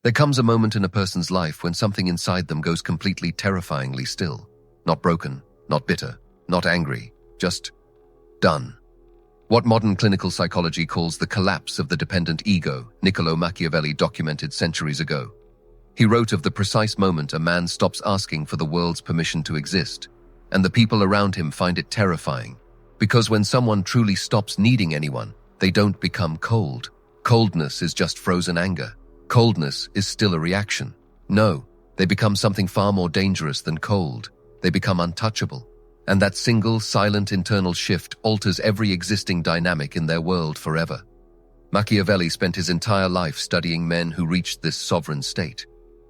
There comes a moment in a person's life when something inside them goes completely terrifyingly still. Not broken, not bitter, not angry, just done. What modern clinical psychology calls the collapse of the dependent ego, Niccolo Machiavelli documented centuries ago. He wrote of the precise moment a man stops asking for the world's permission to exist, and the people around him find it terrifying. Because when someone truly stops needing anyone, they don't become cold. Coldness is just frozen anger. Coldness is still a reaction. No, they become something far more dangerous than cold. They become untouchable. And that single, silent internal shift alters every existing dynamic in their world forever. Machiavelli spent his entire life studying men who reached this sovereign state.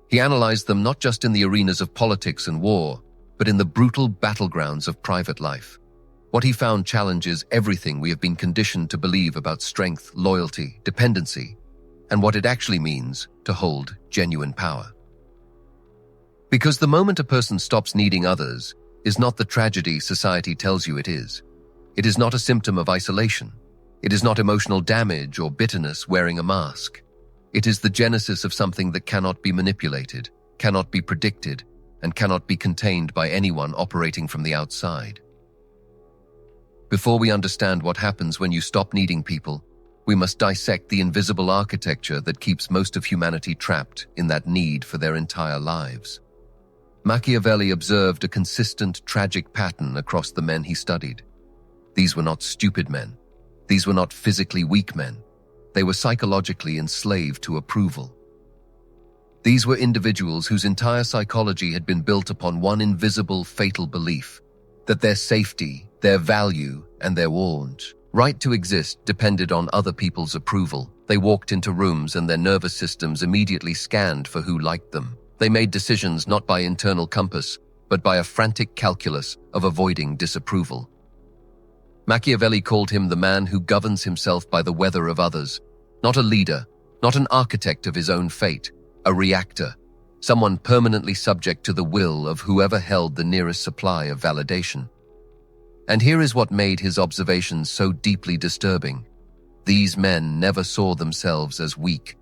He analyzed them not just in the arenas of politics and war, but in the brutal battlegrounds of private life. What he found challenges everything we have been conditioned to believe about strength, loyalty, dependency, and what it actually means to hold genuine power. Because the moment a person stops needing others is not the tragedy society tells you it is. It is not a symptom of isolation. It is not emotional damage or bitterness wearing a mask. It is the genesis of something that cannot be manipulated, cannot be predicted, and cannot be contained by anyone operating from the outside. Before we understand what happens when you stop needing people, we must dissect the invisible architecture that keeps most of humanity trapped in that need for their entire lives. Machiavelli observed a consistent, tragic pattern across the men he studied. These were not stupid men. These were not physically weak men. They were psychologically enslaved to approval. These were individuals whose entire psychology had been built upon one invisible, fatal belief: that their safety, their value, and their right to exist depended on other people's approval. They walked into rooms and their nervous systems immediately scanned for who liked them. They made decisions not by internal compass, but by a frantic calculus of avoiding disapproval. Machiavelli called him the man who governs himself by the weather of others, not a leader, not an architect of his own fate, a reactor, someone permanently subject to the will of whoever held the nearest supply of validation. And here is what made his observations so deeply disturbing. These men never saw themselves as weak.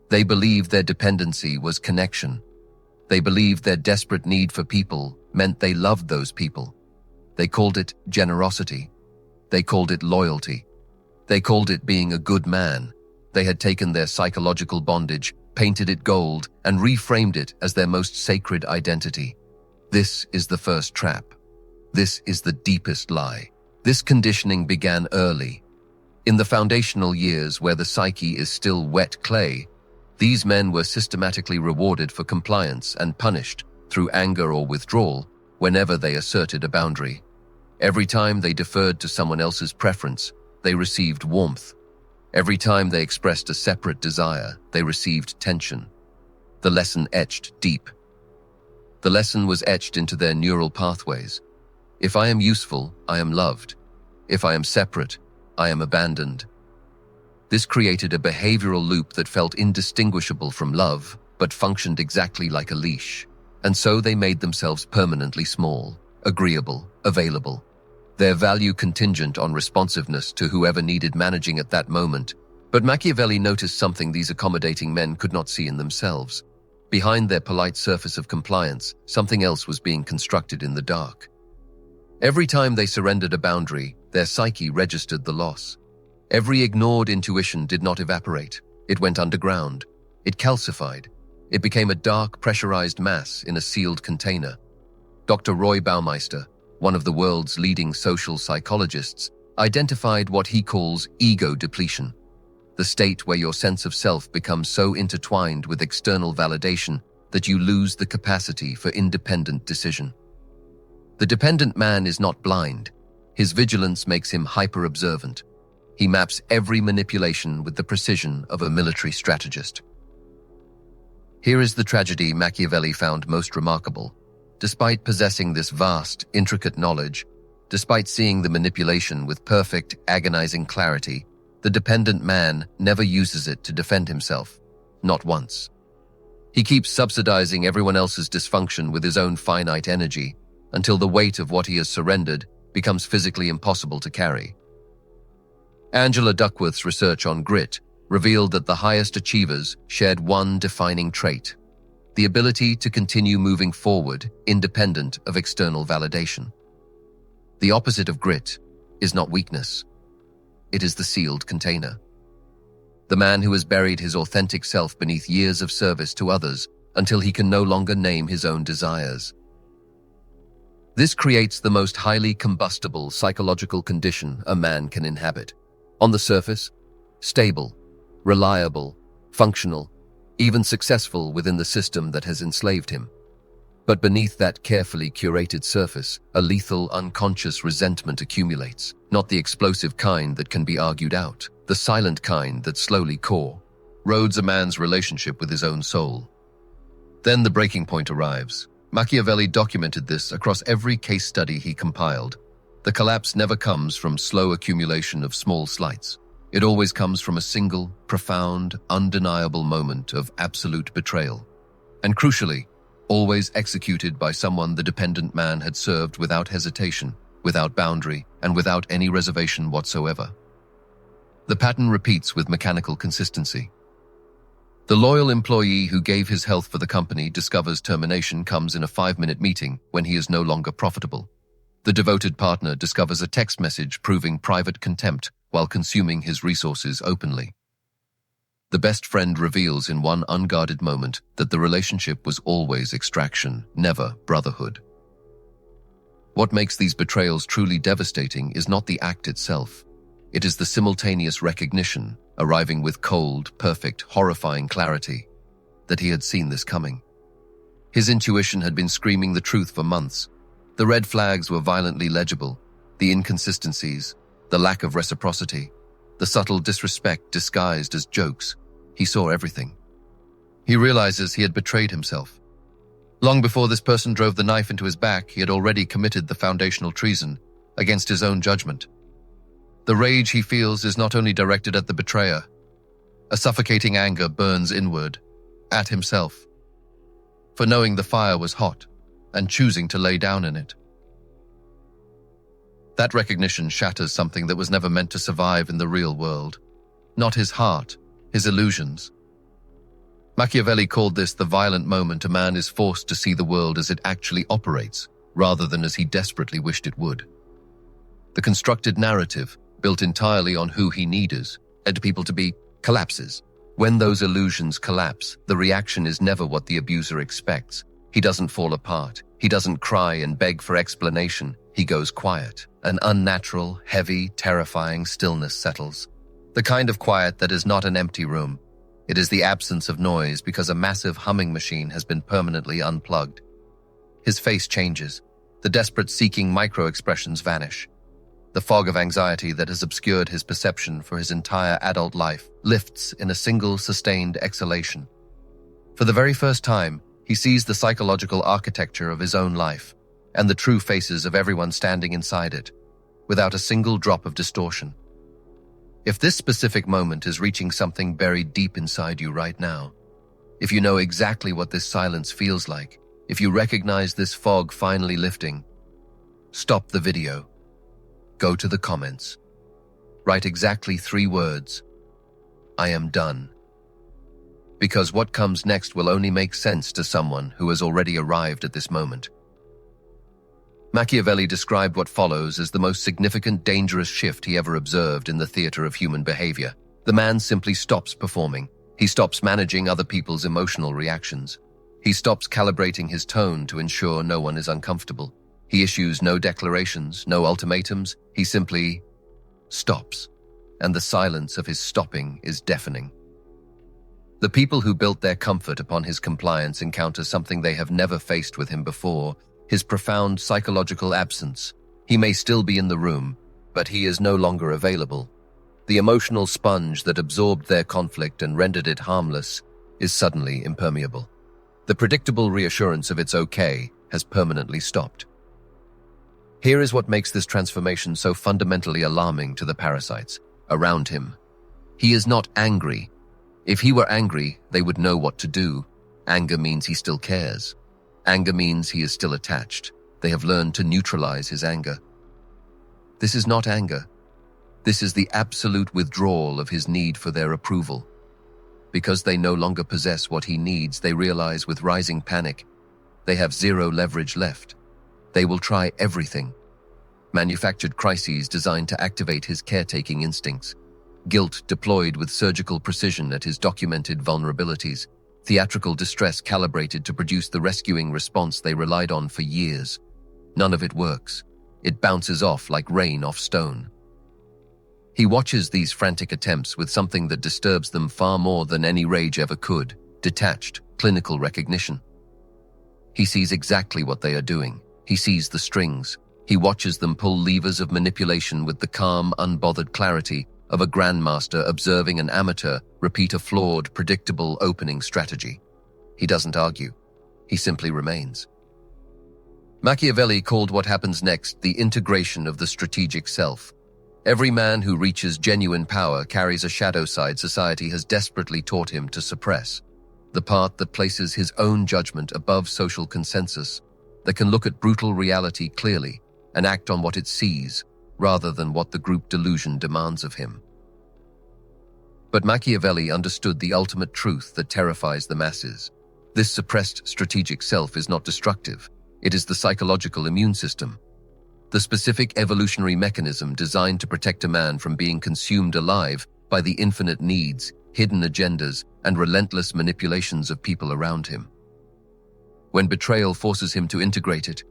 They believed their dependency was connection. They believed their desperate need for people meant they loved those people. They called it generosity. They called it loyalty. They called it being a good man. They had taken their psychological bondage, painted it gold, and reframed it as their most sacred identity. This is the first trap. This is the deepest lie. This conditioning began early. In the foundational years where the psyche is still wet clay, these men were systematically rewarded for compliance and punished through anger or withdrawal whenever they asserted a boundary. Every time they deferred to someone else's preference, they received warmth. Every time they expressed a separate desire, they received tension. The lesson etched deep. The lesson was etched into their neural pathways. If I am useful, I am loved. If I am separate, I am abandoned. This created a behavioral loop that felt indistinguishable from love, but functioned exactly like a leash. And so they made themselves permanently small, agreeable, available. Their value contingent on responsiveness to whoever needed managing at that moment. But Machiavelli noticed something these accommodating men could not see in themselves. Behind their polite surface of compliance, something else was being constructed in the dark. Every time they surrendered a boundary, their psyche registered the loss. Every ignored intuition did not evaporate. It went underground. It calcified. It became a dark, pressurized mass in a sealed container. Dr. Roy Baumeister, one of the world's leading social psychologists, identified what he calls ego depletion, the state where your sense of self becomes so intertwined with external validation that you lose the capacity for independent decision. The dependent man is not blind. His vigilance makes him hyper-observant. He maps every manipulation with the precision of a military strategist. Here is the tragedy Machiavelli found most remarkable. Despite possessing this vast, intricate knowledge, despite seeing the manipulation with perfect, agonizing clarity, the dependent man never uses it to defend himself, not once. He keeps subsidizing everyone else's dysfunction with his own finite energy until the weight of what he has surrendered becomes physically impossible to carry. Angela Duckworth's research on grit, revealed that the highest achievers shared one defining trait: the ability to continue moving forward independent of external validation. The opposite of grit is not weakness. It is the sealed container. The man who has buried his authentic self beneath years of service to others until he can no longer name his own desires. This creates the most highly combustible psychological condition a man can inhabit. On the surface, stable, reliable, functional, even successful within the system that has enslaved him. But beneath that carefully curated surface, a lethal, unconscious resentment accumulates, not the explosive kind that can be argued out, the silent kind that slowly corrodes a man's relationship with his own soul. Then the breaking point arrives. Machiavelli documented this across every case study he compiled. The collapse never comes from slow accumulation of small slights. It always comes from a single, profound, undeniable moment of absolute betrayal. And crucially, always executed by someone the dependent man had served without hesitation, without boundary, and without any reservation whatsoever. The pattern repeats with mechanical consistency. The loyal employee who gave his health for the company discovers termination comes in a 5-minute meeting when he is no longer profitable. The devoted partner discovers a text message proving private contempt while consuming his resources openly. The best friend reveals in one unguarded moment that the relationship was always extraction, never brotherhood. What makes these betrayals truly devastating is not the act itself. It is the simultaneous recognition, arriving with cold, perfect, horrifying clarity, that he had seen this coming. His intuition had been screaming the truth for months. The red flags were violently legible, the inconsistencies, the lack of reciprocity, the subtle disrespect disguised as jokes. He saw everything. He realizes he had betrayed himself. Long before this person drove the knife into his back, he had already committed the foundational treason against his own judgment. The rage he feels is not only directed at the betrayer. A suffocating anger burns inward, at himself, for knowing the fire was hot and choosing to lay down in it. That recognition shatters something that was never meant to survive in the real world. Not his heart, his illusions. Machiavelli called this the violent moment a man is forced to see the world as it actually operates, rather than as he desperately wished it would. The constructed narrative, built entirely on who he needs, led people to be, collapses. When those illusions collapse, the reaction is never what the abuser expects. He doesn't fall apart. He doesn't cry and beg for explanation. He goes quiet. An unnatural, heavy, terrifying stillness settles. The kind of quiet that is not an empty room. It is the absence of noise because a massive humming machine has been permanently unplugged. His face changes. The desperate seeking micro-expressions vanish. The fog of anxiety that has obscured his perception for his entire adult life lifts in a single sustained exhalation. For the very first time, he sees the psychological architecture of his own life and the true faces of everyone standing inside it, without a single drop of distortion. If this specific moment is reaching something buried deep inside you right now, if you know exactly what this silence feels like, if you recognize this fog finally lifting, stop the video. Go to the comments. Write exactly 3 words. I am done. Because what comes next will only make sense to someone who has already arrived at this moment. Machiavelli described what follows as the most significant, dangerous shift he ever observed in the theater of human behavior. The man simply stops performing. He stops managing other people's emotional reactions. He stops calibrating his tone to ensure no one is uncomfortable. He issues no declarations, no ultimatums. He simply stops. And the silence of his stopping is deafening. The people who built their comfort upon his compliance encounter something they have never faced with him before: his profound psychological absence. He may still be in the room, but he is no longer available. The emotional sponge that absorbed their conflict and rendered it harmless is suddenly impermeable. The predictable reassurance of "it's okay" has permanently stopped. Here is what makes this transformation so fundamentally alarming to the parasites around him. He is not angry. If he were angry, they would know what to do. Anger means he still cares. Anger means he is still attached. They have learned to neutralize his anger. This is not anger. This is the absolute withdrawal of his need for their approval. Because they no longer possess what he needs, they realize with rising panic, they have zero leverage left. They will try everything. Manufactured crises designed to activate his caretaking instincts. Guilt deployed with surgical precision at his documented vulnerabilities. Theatrical distress calibrated to produce the rescuing response they relied on for years. None of it works. It bounces off like rain off stone. He watches these frantic attempts with something that disturbs them far more than any rage ever could: detached, clinical recognition. He sees exactly what they are doing. He sees the strings. He watches them pull levers of manipulation with the calm, unbothered clarity of a grandmaster observing an amateur repeat a flawed, predictable opening strategy. He doesn't argue. He simply remains. Machiavelli called what happens next the integration of the strategic self. Every man who reaches genuine power carries a shadow side society has desperately taught him to suppress. The part that places his own judgment above social consensus, that can look at brutal reality clearly and act on what it sees, rather than what the group delusion demands of him. But Machiavelli understood the ultimate truth that terrifies the masses. This suppressed strategic self is not destructive. It is the psychological immune system, the specific evolutionary mechanism designed to protect a man from being consumed alive by the infinite needs, hidden agendas, and relentless manipulations of people around him. When betrayal forces him to integrate it,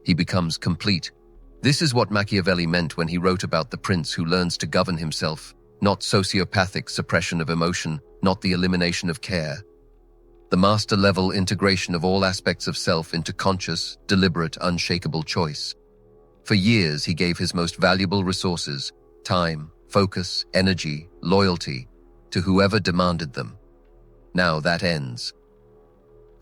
he becomes complete. This is what Machiavelli meant when he wrote about the prince who learns to govern himself, not sociopathic suppression of emotion, not the elimination of care. The master-level integration of all aspects of self into conscious, deliberate, unshakable choice. For years, he gave his most valuable resources, time, focus, energy, loyalty, to whoever demanded them. Now that ends.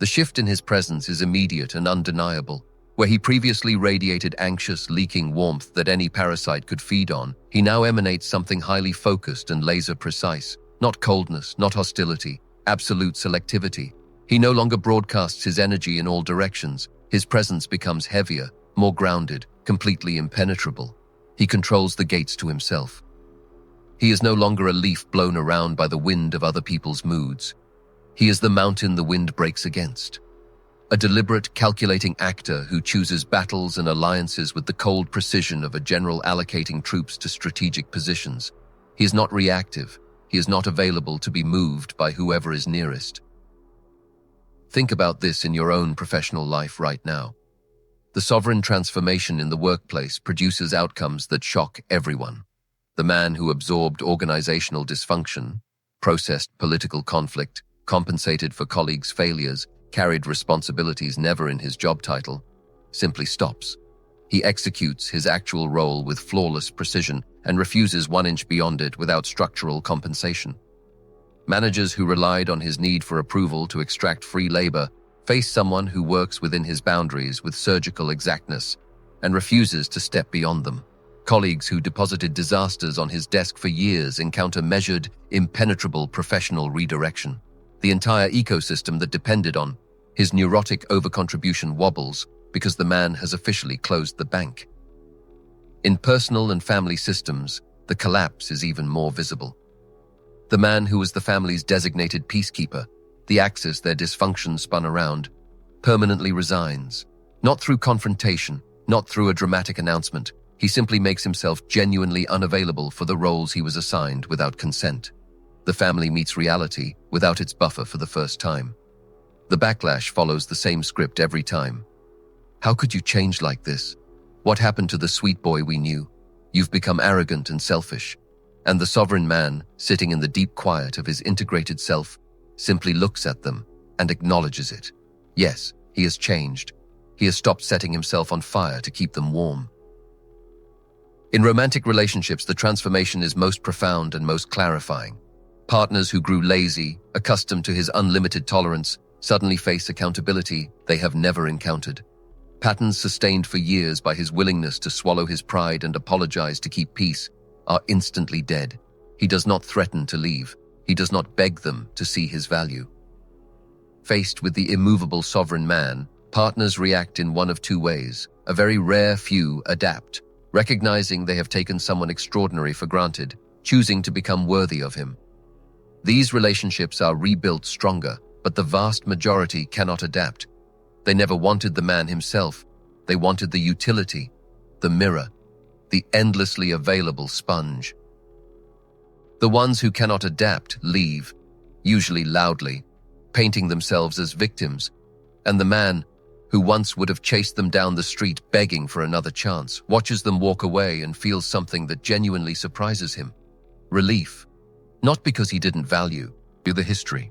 The shift in his presence is immediate and undeniable. Where he previously radiated anxious, leaking warmth that any parasite could feed on, he now emanates something highly focused and laser-precise. Not coldness, not hostility, absolute selectivity. He no longer broadcasts his energy in all directions. His presence becomes heavier, more grounded, completely impenetrable. He controls the gates to himself. He is no longer a leaf blown around by the wind of other people's moods. He is the mountain the wind breaks against. A deliberate, calculating actor who chooses battles and alliances with the cold precision of a general allocating troops to strategic positions. He is not reactive. He is not available to be moved by whoever is nearest. Think about this in your own professional life right now. The sovereign transformation in the workplace produces outcomes that shock everyone. The man who absorbed organizational dysfunction, processed political conflict, compensated for colleagues' failures, carried responsibilities never in his job title, simply stops. He executes his actual role with flawless precision and refuses 1 inch beyond it without structural compensation. Managers who relied on his need for approval to extract free labor face someone who works within his boundaries with surgical exactness and refuses to step beyond them. Colleagues who deposited disasters on his desk for years encounter measured, impenetrable professional redirection. The entire ecosystem that depended on his neurotic overcontribution wobbles because the man has officially closed the bank. In personal and family systems, the collapse is even more visible. The man who was the family's designated peacekeeper, the axis their dysfunction spun around, permanently resigns. Not through confrontation, not through a dramatic announcement. He simply makes himself genuinely unavailable for the roles he was assigned without consent. The family meets reality without its buffer for the first time. The backlash follows the same script every time. How could you change like this? What happened to the sweet boy we knew? You've become arrogant and selfish. And the sovereign man, sitting in the deep quiet of his integrated self, simply looks at them and acknowledges it. Yes, he has changed. He has stopped setting himself on fire to keep them warm. In romantic relationships, the transformation is most profound and most clarifying. Partners who grew lazy, accustomed to his unlimited tolerance, suddenly face accountability they have never encountered. Patterns sustained for years by his willingness to swallow his pride and apologize to keep peace are instantly dead. He does not threaten to leave. He does not beg them to see his value. Faced with the immovable sovereign man, partners react in one of two ways. A very rare few adapt, recognizing they have taken someone extraordinary for granted, choosing to become worthy of him. These relationships are rebuilt stronger, but the vast majority cannot adapt. They never wanted the man himself. They wanted the utility, the mirror, the endlessly available sponge. The ones who cannot adapt leave, usually loudly, painting themselves as victims, and the man, who once would have chased them down the street begging for another chance, watches them walk away and feels something that genuinely surprises him. Relief. Not because he didn't value the history,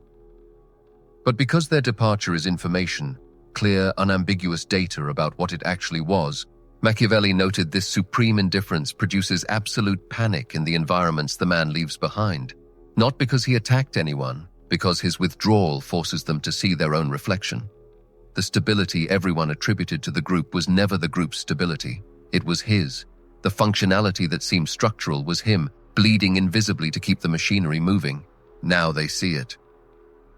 but because their departure is information, clear, unambiguous data about what it actually was. Machiavelli noted this supreme indifference produces absolute panic in the environments the man leaves behind, not because he attacked anyone, because his withdrawal forces them to see their own reflection. The stability everyone attributed to the group was never the group's stability. It was his. The functionality that seemed structural was him, bleeding invisibly to keep the machinery moving. Now they see it.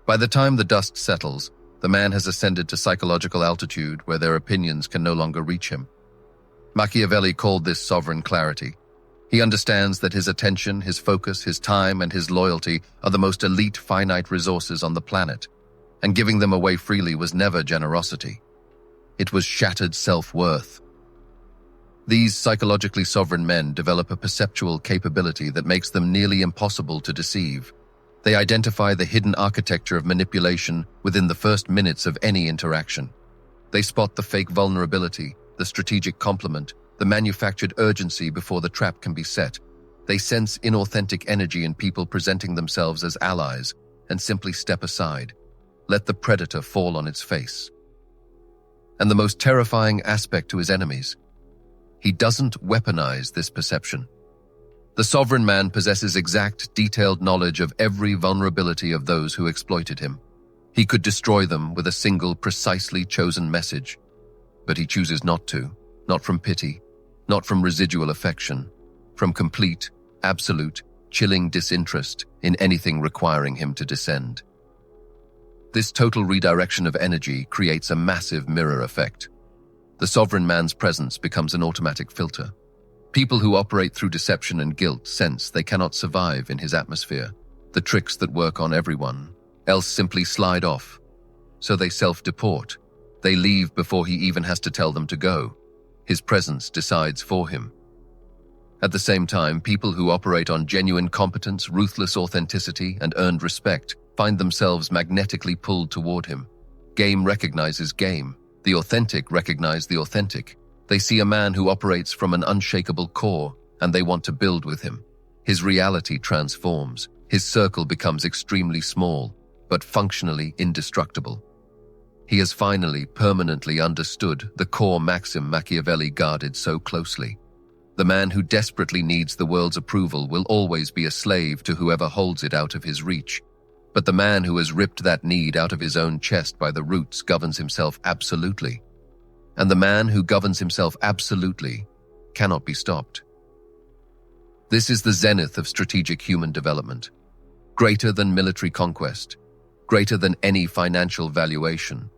By the time the dust settles, the man has ascended to psychological altitude where their opinions can no longer reach him. Machiavelli called this sovereign clarity. He understands that his attention, his focus, his time, and his loyalty are the most elite finite resources on the planet, and giving them away freely was never generosity. It was shattered self-worth. These psychologically sovereign men develop a perceptual capability that makes them nearly impossible to deceive. They identify the hidden architecture of manipulation within the first minutes of any interaction. They spot the fake vulnerability, the strategic complement, the manufactured urgency before the trap can be set. They sense inauthentic energy in people presenting themselves as allies and simply step aside. Let the predator fall on its face. And the most terrifying aspect to his enemies, he doesn't weaponize this perception. The sovereign man possesses exact, detailed knowledge of every vulnerability of those who exploited him. He could destroy them with a single, precisely chosen message. But he chooses not to, not from pity, not from residual affection, from complete, absolute, chilling disinterest in anything requiring him to descend. This total redirection of energy creates a massive mirror effect. The sovereign man's presence becomes an automatic filter. People who operate through deception and guilt sense they cannot survive in his atmosphere. The tricks that work on everyone, else simply slide off. So they self-deport. They leave before he even has to tell them to go. His presence decides for him. At the same time, people who operate on genuine competence, ruthless authenticity, and earned respect find themselves magnetically pulled toward him. Game recognizes game. The authentic recognize the authentic. They see a man who operates from an unshakable core, and they want to build with him. His reality transforms. His circle becomes extremely small, but functionally indestructible. He has finally, permanently understood the core maxim Machiavelli guarded so closely. The man who desperately needs the world's approval will always be a slave to whoever holds it out of his reach. But the man who has ripped that need out of his own chest by the roots governs himself absolutely. And the man who governs himself absolutely cannot be stopped. This is the zenith of strategic human development. Greater than military conquest, greater than any financial valuation.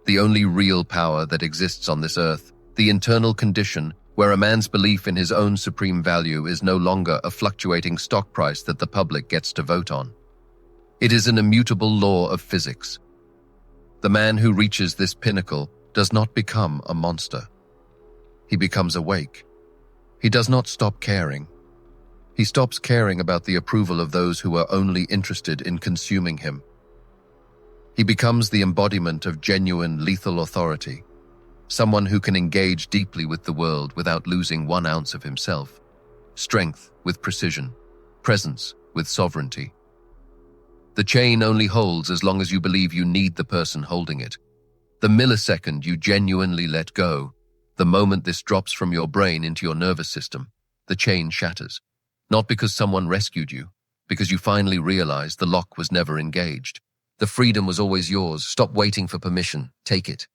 The only real power that exists on this earth, the internal condition where a man's belief in his own supreme value is no longer a fluctuating stock price that the public gets to vote on. It is an immutable law of physics. The man who reaches this pinnacle does not become a monster. He becomes awake. He does not stop caring. He stops caring about the approval of those who are only interested in consuming him. He becomes the embodiment of genuine lethal authority, someone who can engage deeply with the world without losing 1 ounce of himself. Strength with precision, presence with sovereignty. The chain only holds as long as you believe you need the person holding it. The millisecond you genuinely let go, the moment this drops from your brain into your nervous system, the chain shatters. Not because someone rescued you, because you finally realize the lock was never engaged. The freedom was always yours. Stop waiting for permission. Take it.